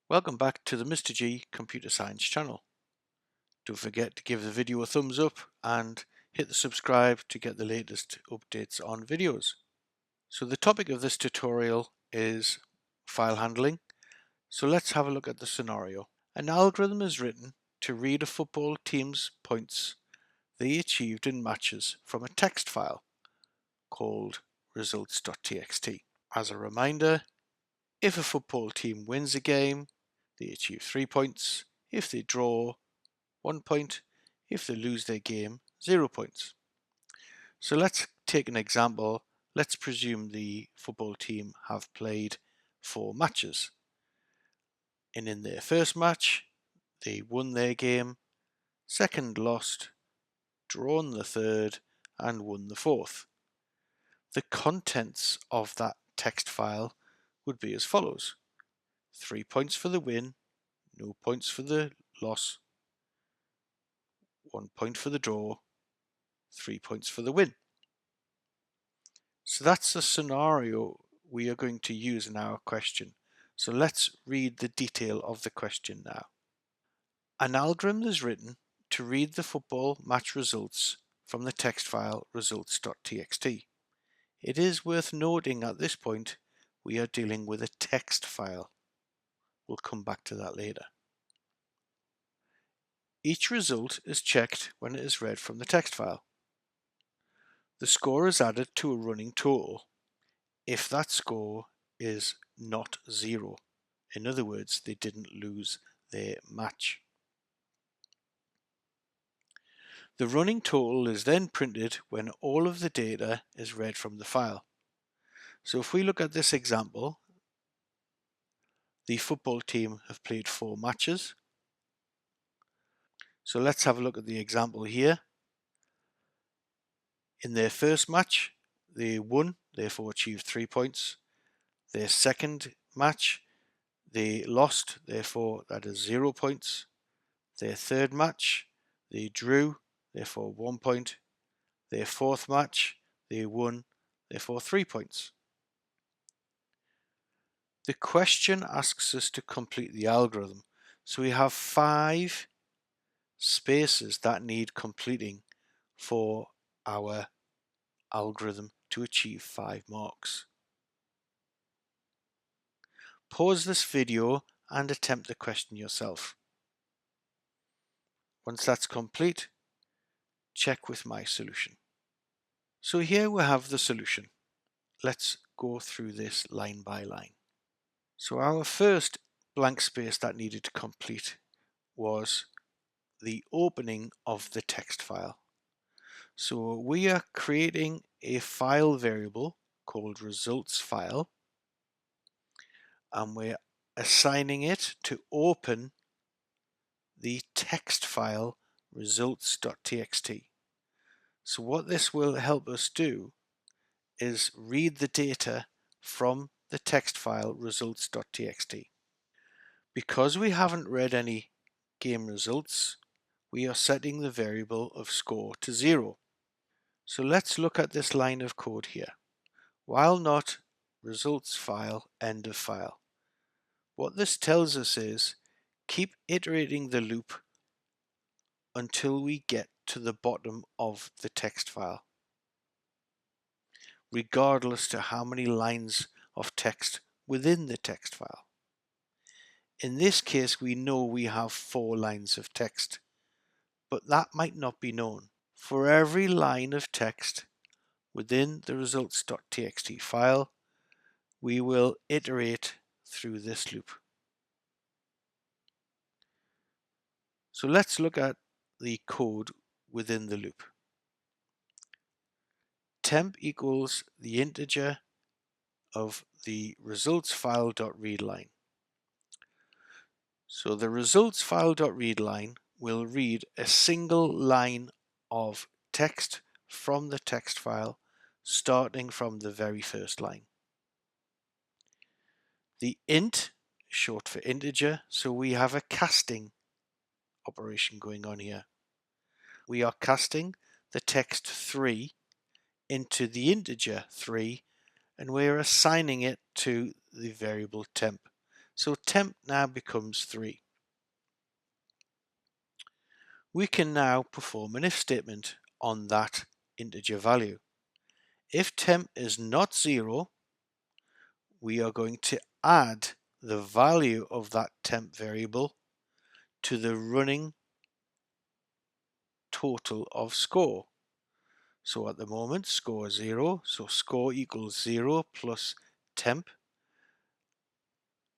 Welcome back to the Mr. G Computer Science channel. Don't forget to give the video a thumbs up and hit the subscribe to get the latest updates on videos. So the topic of this tutorial is file handling. So let's have a look at the scenario. An algorithm is written to read a football team's points they achieved in matches from a text file called results.txt. As a reminder, if a football team wins a game, they achieve 3 points. If they draw, 1 point. If they lose their game, 0 points. So let's take an example. Let's presume the football team have played 4 matches. And in their first match, they won their game, second lost, drawn the third, and won the fourth. The contents of that text file would be as follows. 3 points for the win, no points for the loss, 1 point for the draw, 3 points for the win. So that's the scenario we are going to use in our question. So let's read the detail of the question now. An algorithm is written to read the football match results from the text file results.txt. It is worth noting at this point we are dealing with a text file. We'll come back to that later. Each result is checked when it is read from the text file. The score is added to a running total if that score is not 0. In other words, they didn't lose their match. The running total is then printed when all of the data is read from the file. So if we look at this example, the football team have played 4 matches. So let's have a look at the example here. In their first match, they won, therefore achieved 3 points. Their second match, they lost, therefore that is 0 points. Their third match, they drew, therefore 1 point. Their fourth match, they won, therefore 3 points. The question asks us to complete the algorithm. So we have 5 spaces that need completing for our algorithm to achieve 5 marks. Pause this video and attempt the question yourself. Once that's complete, check with my solution. So here we have the solution. Let's go through this line by line. So our first blank space that needed to complete was the opening of the text file. So we are creating a file variable called resultsFile, and we're assigning it to open the text file results.txt. So what this will help us do is read the data from the text file results.txt. Because we haven't read any game results, we are setting the variable of score to 0. So let's look at this line of code here. While not resultsFile end of file. What this tells us is keep iterating the loop until we get to the bottom of the text file, regardless to how many lines of text within the text file. In this case, we know we have 4 lines of text, but that might not be known. For every line of text within the results.txt file, we will iterate through this loop. So let's look at the code within the loop. Temp equals the integer of the resultsFile.readLine. So the resultsFile.readLine will read a single line of text from the text file, starting from the very first line. The int, short for integer, so we have a casting operation going on here. We are casting the text 3 into the integer 3, and we're assigning it to the variable temp. So temp now becomes 3. We can now perform an if statement on that integer value. If temp is not 0, we are going to add the value of that temp variable to the running total of score. So at the moment score is 0, so score equals 0 plus temp.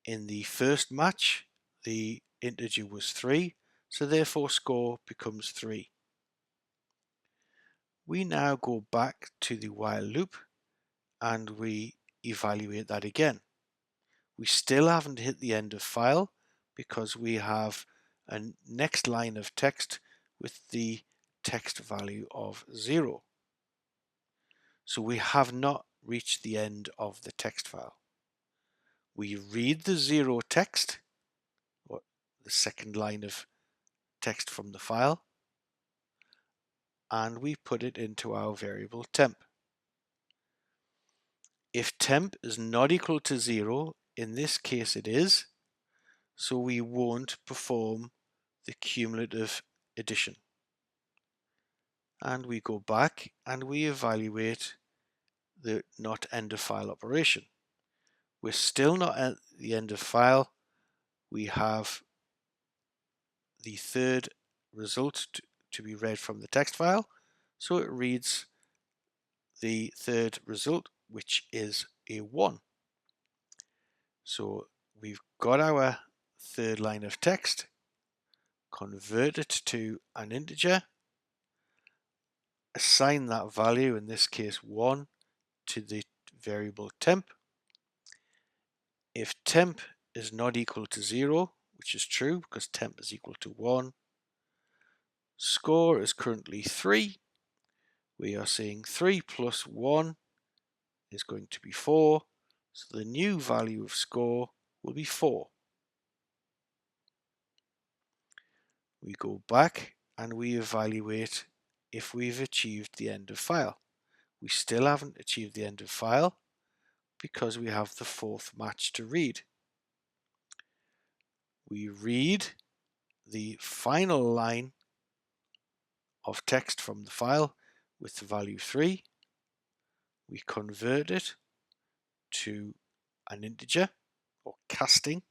In the first match the integer was 3, so therefore score becomes 3. We now go back to the while loop and we evaluate that again. We still haven't hit the end of file because we have a next line of text with the text value of 0. So we have not reached the end of the text file. We read the 0 text, or the second line of text from the file, and we put it into our variable temp. If temp is not equal to 0, in this case it is, so we won't perform the cumulative addition. And we go back and we evaluate the not end of file operation. We're still not at the end of file. We have the third result to be read from the text file, so it reads the third result, which is a 1. So we've got our third line of text, convert it to an integer, assign that value, in this case 1, to the variable temp. If temp is not equal to 0, which is true because temp is equal to 1, score is currently 3. We are saying 3 plus 1 is going to be 4, so the new value of score will be 4. We go back and we evaluate if we've achieved the end of file. We still haven't achieved the end of file because we have the fourth match to read. We read the final line of text from the file with the value 3. We convert it to an integer, or casting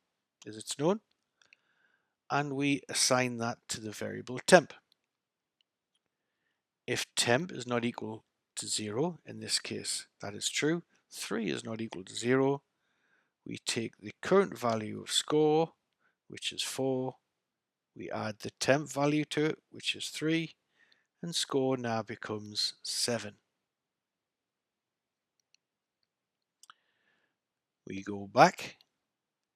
as it's known, and we assign that to the variable temp. If temp is not equal to 0, in this case that is true, 3 is not equal to 0, we take the current value of score, which is 4, we add the temp value to it, which is 3, and score now becomes 7. We go back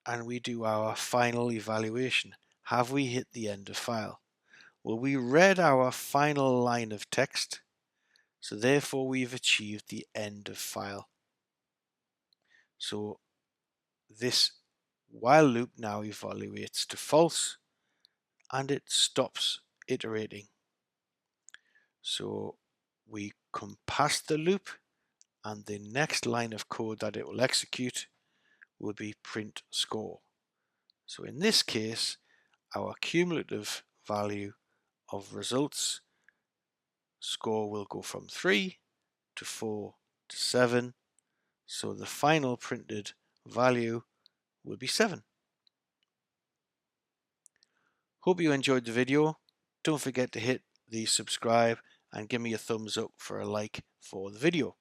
and we do our final evaluation. Have we hit the end of file? Well, we read our final line of text, so therefore we've achieved the end of file. So this while loop now evaluates to false and it stops iterating. So we come past the loop and the next line of code that it will execute will be print score. So in this case, our cumulative value of results score will go from 3 to 4 to 7. So the final printed value will be 7. Hope you enjoyed the video. Don't forget to hit the subscribe and give me a thumbs up for a like for the video.